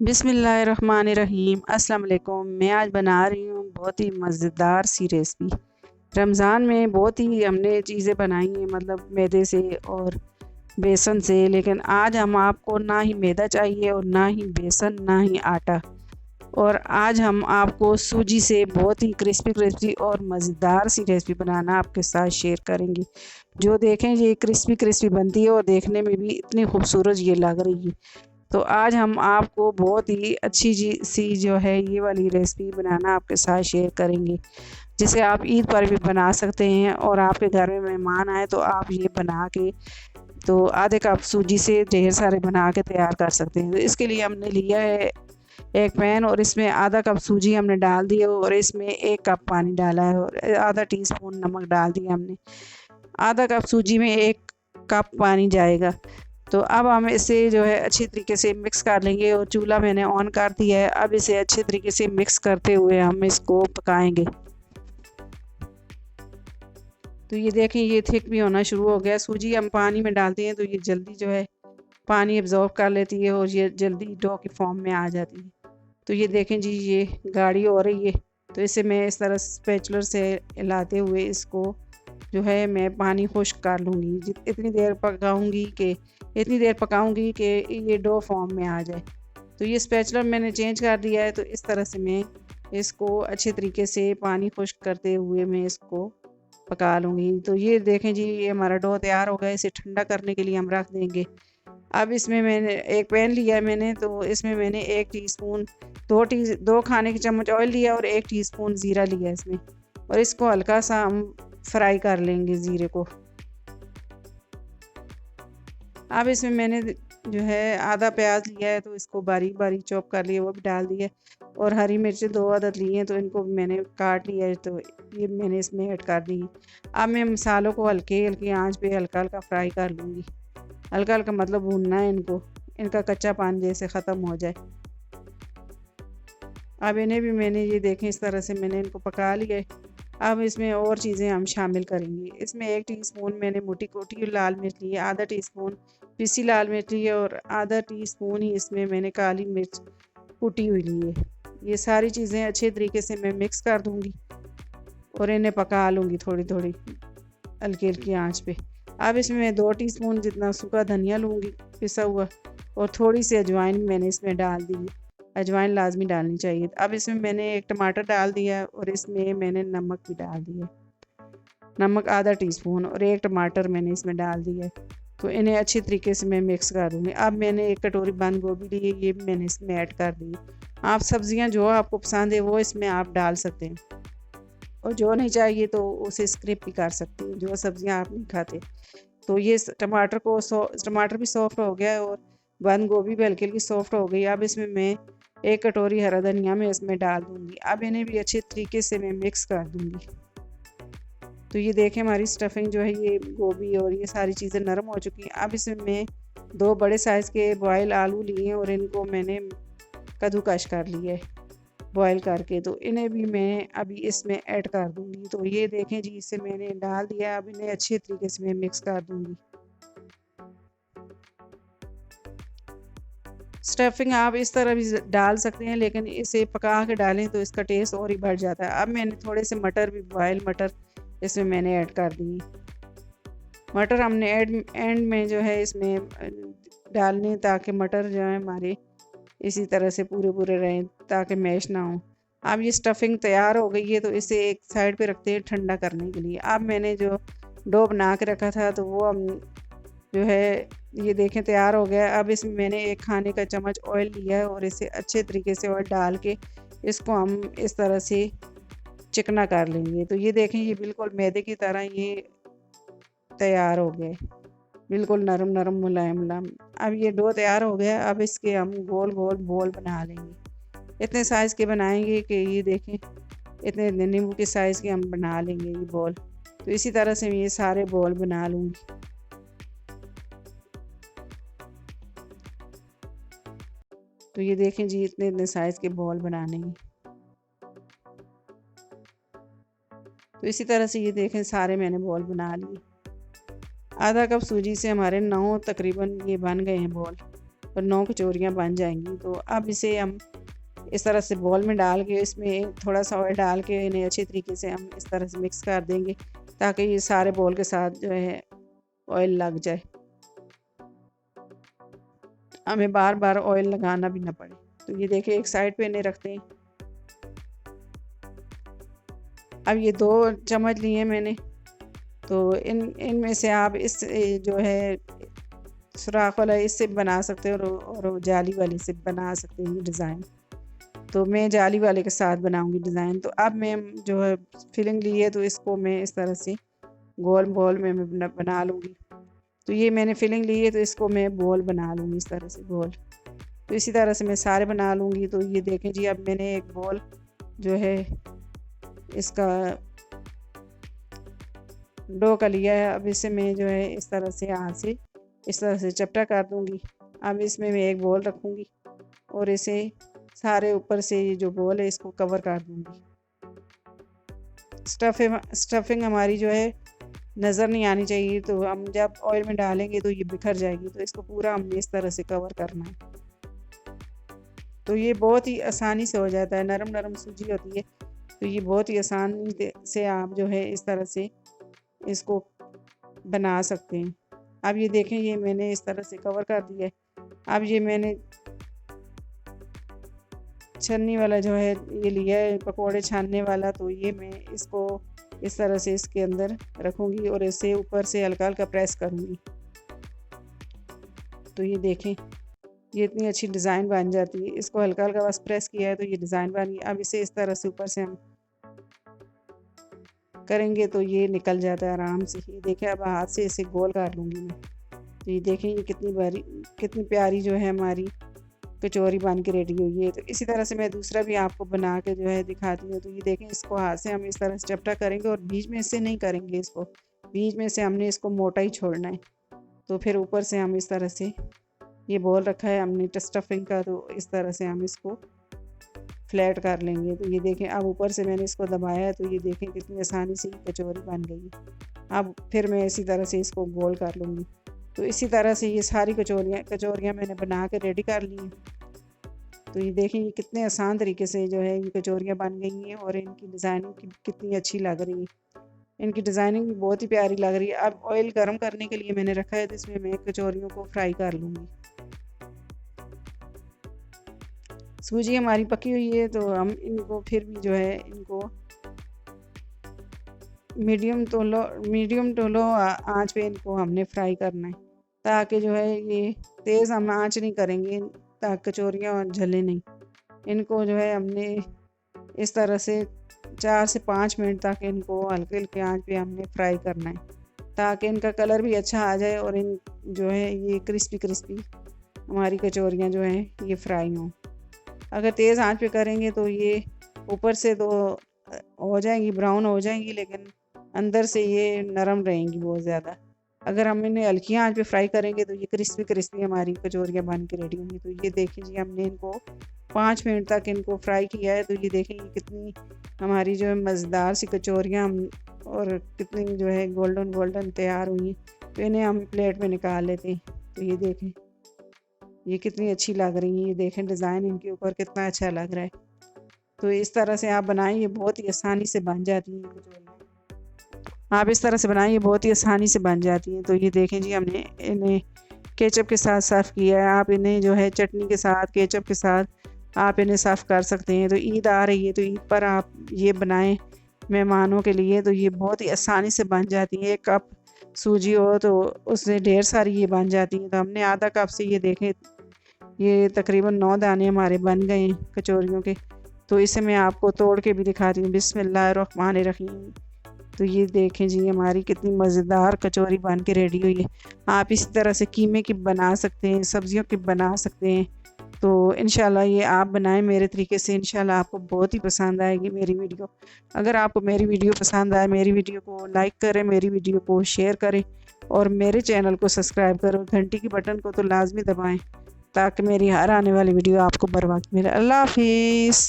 बिस्मिल्लाहिर्रहमानिर्रहीम। अस्सलाम वालेकुम। मैं आज बना रही हूँ बहुत ही मज़ेदार सी रेसिपी। रमज़ान में बहुत ही हमने चीज़ें बनाई हैं, मतलब मैदे से और बेसन से, लेकिन आज हम आपको ना ही मैदा चाहिए और ना ही बेसन ना ही आटा। और आज हम आपको सूजी से बहुत ही क्रिस्पी क्रिस्पी और मज़ेदार सी रेसिपी बनाना आपके साथ शेयर करेंगे। जो देखें ये क्रिस्पी क्रिस्पी बनती है और देखने में भी इतनी खूबसूरत ये लग रही है। तो आज हम आपको बहुत ही अच्छी सी जो है ये वाली रेसिपी बनाना आपके साथ शेयर करेंगे, जिसे आप ईद पर भी बना सकते हैं और आपके घर में मेहमान आए तो आप ये बना के तो आधे कप सूजी से ढेर सारे बना के तैयार कर सकते हैं। तो इसके लिए हमने लिया है एक पैन और इसमें आधा कप सूजी हमने डाल दी है और इसमें 1 कप पानी डाला है और आधा टीस्पून नमक डाल दिया हमने। आधा कप सूजी में 1 कप पानी जाएगा। तो अब हम इसे जो है अच्छी तरीके से मिक्स कर लेंगे और चूल्हा मैंने ऑन कर दिया है। अब इसे अच्छे तरीके से मिक्स करते हुए हम इसको पकाएंगे। तो ये देखें ये थिक भी होना शुरू हो गया। सूजी हम पानी में डालते हैं तो ये जल्दी जो है पानी एब्जॉर्ब कर लेती है और ये जल्दी डो की फॉर्म में आ जाती है। तो ये देखें जी ये गाढ़ी हो रही है। तो इसे मैं इस तरह स्पैचुलर से हिलाते हुए इसको जो है मैं पानी खुश्क कर लूँगी। इतनी देर पकाऊंगी कि ये डो फॉर्म में आ जाए। तो ये स्पैचुलर मैंने चेंज कर दिया है। तो इस तरह से मैं इसको अच्छे तरीके से पानी खुश्क करते हुए मैं इसको पका लूँगी। तो ये देखें जी ये हमारा डो तैयार हो गया। इसे ठंडा करने के लिए हम रख देंगे। अब इसमें मैंने एक पैन लिया है मैंने, तो इसमें मैंने 1 टीस्पून 2 खाने के चम्मच ऑयल लिया और 1 टीस्पून ज़ीरा लिया इसमें, और इसको हल्का सा हम फ्राई कर लेंगे ज़ीरे को। अब इसमें मैंने जो है आधा प्याज लिया है तो इसको बारीक बारीक चॉप कर लिया, वो भी डाल दिया। और हरी मिर्चें 2 अदद ली हैं तो इनको मैंने काट लिया है, तो ये मैंने इसमें ऐड कर दी। अब मैं मसालों को हल्के हल्की आंच पे हल्का हल्का फ्राई कर लूँगी। हल्का हल्का मतलब भूनना है इनको, इनका कच्चा पानी जैसे ख़त्म हो जाए। अब इन्हें भी मैंने ये देखें इस तरह से मैंने इनको पका लिया है। अब इसमें और चीज़ें हम शामिल करेंगे। इसमें 1 टीस्पून मैंने मोटी कोटी लाल मिर्च ली है, आधा टीस्पून पिसी लाल मिर्च ली है और आधा टीस्पून ही इसमें मैंने काली मिर्च कुटी हुई ली है। ये सारी चीज़ें अच्छे तरीके से मैं मिक्स कर दूँगी और इन्हें पका लूँगी थोड़ी थोड़ी हल्की हल्की आँच पे। अब इसमें मैं 2 टीस्पून जितना सूखा धनिया लूँगी पिसा हुआ, और थोड़ी सी अजवाइन मैंने इसमें डाल दी है। अजवाइन लाजमी डालनी चाहिए। अब इसमें मैंने 1 टमाटर डाल दिया और इसमें मैंने नमक भी डाल दिया। नमक आधा टीस्पून और 1 टमाटर मैंने इसमें डाल दिया है। तो इन्हें अच्छी तरीके से मैं मिक्स कर दूँगी। अब मैंने 1 कटोरी बंद गोभी ली है, ये भी मैंने इसमें ऐड कर दी। आप सब्जियां जो आपको पसंद है वो इसमें आप डाल सकते हैं, और जो नहीं चाहिए तो उसे स्किप भी कर सकते हैं, जो सब्जियां आप नहीं खाते। तो ये टमाटर भी सॉफ्ट हो गया है और बंद गोभी भी हल्की हल्की सॉफ्ट हो गई। अब इसमें मैं 1 कटोरी हरा धनिया मैं इसमें डाल दूँगी। अब इन्हें भी अच्छे तरीके से मैं मिक्स कर दूँगी। तो ये देखें हमारी स्टफिंग जो है ये गोभी और ये सारी चीज़ें नरम हो चुकी हैं। अब इसमें मैं 2 बड़े साइज़ के बॉयल आलू लिए हैं और इनको मैंने कद्दूकश कर लिया है बॉयल करके। तो इन्हें भी मैं अभी इसमें ऐड कर दूँगी। तो ये देखें जी इसे मैंने डाल दिया। अब इन्हें अच्छे तरीके से मैं मिक्स कर दूँगी। स्टफिंग आप इस तरह भी डाल सकते हैं, लेकिन इसे पका के डालें तो इसका टेस्ट और ही बढ़ जाता है। अब मैंने थोड़े से मटर भी बॉयल मटर इसमें मैंने ऐड कर दिए। मटर हमने एंड में जो है इसमें डालने, ताकि मटर जो है हमारे इसी तरह से पूरे पूरे रहें ताकि मैश ना हो। अब ये स्टफिंग तैयार हो गई है तो इसे एक साइड पे रखते हैं ठंडा करने के लिए। अब मैंने जो डो बना के रखा था तो वो हम जो है ये देखें तैयार हो गया। अब इसमें मैंने 1 खाने का चम्मच ऑयल लिया है और इसे अच्छे तरीके से ऑयल डाल के इसको हम इस तरह से चिकना कर लेंगे। तो ये देखें ये बिल्कुल मैदे की तरह ये तैयार हो गया, बिल्कुल नरम नरम मुलायम मुलायम। अब ये डो तैयार हो गया। अब इसके हम गोल गोल बॉल बना लेंगे। इतने साइज़ के बनाएंगे कि ये देखें इतने नींबू के साइज़ के हम बना लेंगे ये बॉल। तो इसी तरह से मैं ये सारे बॉल बना लूँगी। तो ये देखें जी इतने इतने साइज़ के बॉल बनाने हैं। तो इसी तरह से ये देखें सारे मैंने बॉल बना लिए। आधा कप सूजी से हमारे 9 तकरीबन ये बन गए हैं बॉल, और 9 कचौरियाँ बन जाएंगी। तो अब इसे हम इस तरह से बॉल में डाल के इसमें थोड़ा सा ऑयल डाल के इन्हें अच्छे तरीके से हम इस तरह से मिक्स कर देंगे ताकि ये सारे बॉल के साथ जो है ऑयल लग जाए, हमें बार बार ऑयल लगाना भी ना पड़े। तो ये देखिए एक साइड पे इन्हें रखते हैं। अब ये 2 चम्मच लिए मैंने, तो इनमें से आप इस जो है सुराख वाला इससे बना सकते हो और जाली वाले से बना सकते हैं डिज़ाइन। तो मैं जाली वाले के साथ बनाऊंगी डिज़ाइन। तो अब मैं जो है फिलिंग ली है तो इसको मैं इस तरह से गोल बॉल में मैं बना लूँगी। तो ये मैंने फिलिंग ली है तो इसको मैं बॉल बना लूँगी इस तरह से बॉल। तो इसी तरह से मैं सारे बना लूँगी। तो ये देखें जी, अब मैंने एक बॉल जो है इसका डो का लिया है। अब इसे मैं जो है इस तरह से हाथ से इस तरह से चपटा कर दूँगी। अब इसमें मैं एक बॉल रखूँगी और इसे सारे ऊपर से ये जो बॉल है इसको कवर कर दूँगी। स्टफिंग हमारी जो है नज़र नहीं आनी चाहिए, तो हम जब ऑयल में डालेंगे तो ये बिखर जाएगी। तो इसको पूरा हमने इस तरह से कवर करना है। तो ये बहुत ही आसानी से हो जाता है, नरम नरम सूजी होती है। तो ये बहुत ही आसानी से आप जो है इस तरह से इसको बना सकते हैं। अब ये देखें, ये मैंने इस तरह से कवर कर दिया है। अब ये मैंने छन्नी वाला जो है ये लिया है, पकोड़े छानने वाला। तो ये मैं इसको इस तरह से इसके अंदर रखूँगी और इसे ऊपर से हल्का हल्का प्रेस करूँगी। तो ये देखें, ये इतनी अच्छी डिज़ाइन बन जाती है। इसको हल्का हल्का बस प्रेस किया है तो ये डिज़ाइन बन गई। अब इसे इस तरह से ऊपर से हम करेंगे तो ये निकल जाता है आराम से। ये देखें, अब हाथ से इसे गोल कर लूँगी मैं। तो ये देखें, ये कितनी प्यारी जो है हमारी कचौरी बन के रेडी हुई है। तो इसी तरह से मैं दूसरा भी आपको बना के जो है दिखाती हूँ। तो ये देखें, इसको हाथ से हम इस तरह से चपटा करेंगे और बीच में से नहीं करेंगे इसको, बीच में से हमने इसको मोटा ही छोड़ना है। तो फिर ऊपर से हम इस तरह से ये बॉल रखा है हमने स्टफिंग का, तो इस तरह से हम इसको फ्लैट कर लेंगे। तो ये देखें, अब ऊपर से मैंने इसको दबाया है। तो ये देखें कितनी आसानी से कचौरी बन गई है। अब फिर मैं इसी तरह से इसको गोल कर लूँगी। तो इसी तरह से ये सारी कचौरियाँ मैंने बना के रेडी कर ली हैं। तो ये देखें, ये कितने आसान तरीके से जो है ये कचौरियाँ बन गई हैं और इनकी डिज़ाइनिंग कितनी अच्छी लग रही है। इनकी डिज़ाइनिंग भी बहुत ही प्यारी लग रही है। अब ऑयल गर्म करने के लिए मैंने रखा है, तो इसमें मैं कचौरियों को फ्राई कर लूँगी। सूजी हमारी पकी हुई है, तो हम इनको फिर भी जो है इनको मीडियम टू लो आँच पे इनको हमने फ्राई करना है, ताकि जो है ये तेज़ हम आँच नहीं करेंगे ताकि कचौरियाँ जले नहीं। इनको जो है हमने इस तरह से 4 से 5 मिनट तक इनको हल्के हल्के आँच पे हमने फ्राई करना है, ताकि इनका कलर भी अच्छा आ जाए और इन जो है ये क्रिस्पी हमारी कचौरियाँ जो हैं ये फ्राई हों। अगर तेज़ आंच पे करेंगे तो ये ऊपर से तो हो जाएंगी, ब्राउन हो जाएंगी, लेकिन अंदर से ये नरम रहेंगी बहुत ज़्यादा। अगर हम इन्हें हल्की आंच पे फ्राई करेंगे तो ये क्रिस्पी हमारी कचौरियाँ बन के रेडी होंगी। तो ये देखिए जी, हमने इनको 5 मिनट तक इनको फ्राई किया है। तो ये देखें, ये कितनी हमारी जो है मज़ेदार सी कचौरियाँ और कितनी जो है गोल्डन तैयार हुई हैं। तो इन्हें हम प्लेट में निकाल लेते हैं। तो ये देखें, ये कितनी अच्छी लग रही है। ये देखें, डिज़ाइन इनके ऊपर कितना अच्छा लग रहा है। तो इस तरह से आप बनाएं, ये बहुत ही आसानी से बन जाती हैं कचौरियाँ। आप इस तरह से बनाएं, ये बहुत ही आसानी से बन जाती हैं। तो ये देखें जी, हमने इन्हें केचप के साथ सर्व किया है। आप इन्हें जो है चटनी के साथ, केचप के साथ आप इन्हें सर्व कर सकते हैं। तो ईद आ रही है, तो ईद पर आप ये बनाएं मेहमानों के लिए। तो ये बहुत ही आसानी से बन जाती है। 1 कप सूजी हो तो उससे ढेर सारी ये बन जाती है। तो हमने आधा कप से ये देखें, ये तकरीबन 9 दाने हमारे बन गए हैं कचौरियों के। तो इसे मैं आपको तोड़ के भी दिखाती हूँ। बिस्मिल्लाहिर्रहमानिर्रहीम। तो ये देखें जी, हमारी कितनी मज़ेदार कचौरी बन के रेडी हुई है। आप इसी तरह से कीमे की बना सकते हैं, सब्जियों की बना सकते हैं। तो इंशाल्लाह ये आप बनाएं मेरे तरीके से, इंशाल्लाह आपको बहुत ही पसंद आएगी मेरी वीडियो। अगर आपको मेरी वीडियो पसंद आए, मेरी वीडियो को लाइक करें, मेरी वीडियो को शेयर करें और मेरे चैनल को सब्सक्राइब करें। घंटी की बटन को तो लाजमी दबाएं ताकि मेरी हर आने वाली वीडियो आपको बर वक्त मिले। अल्लाह हाफिज़।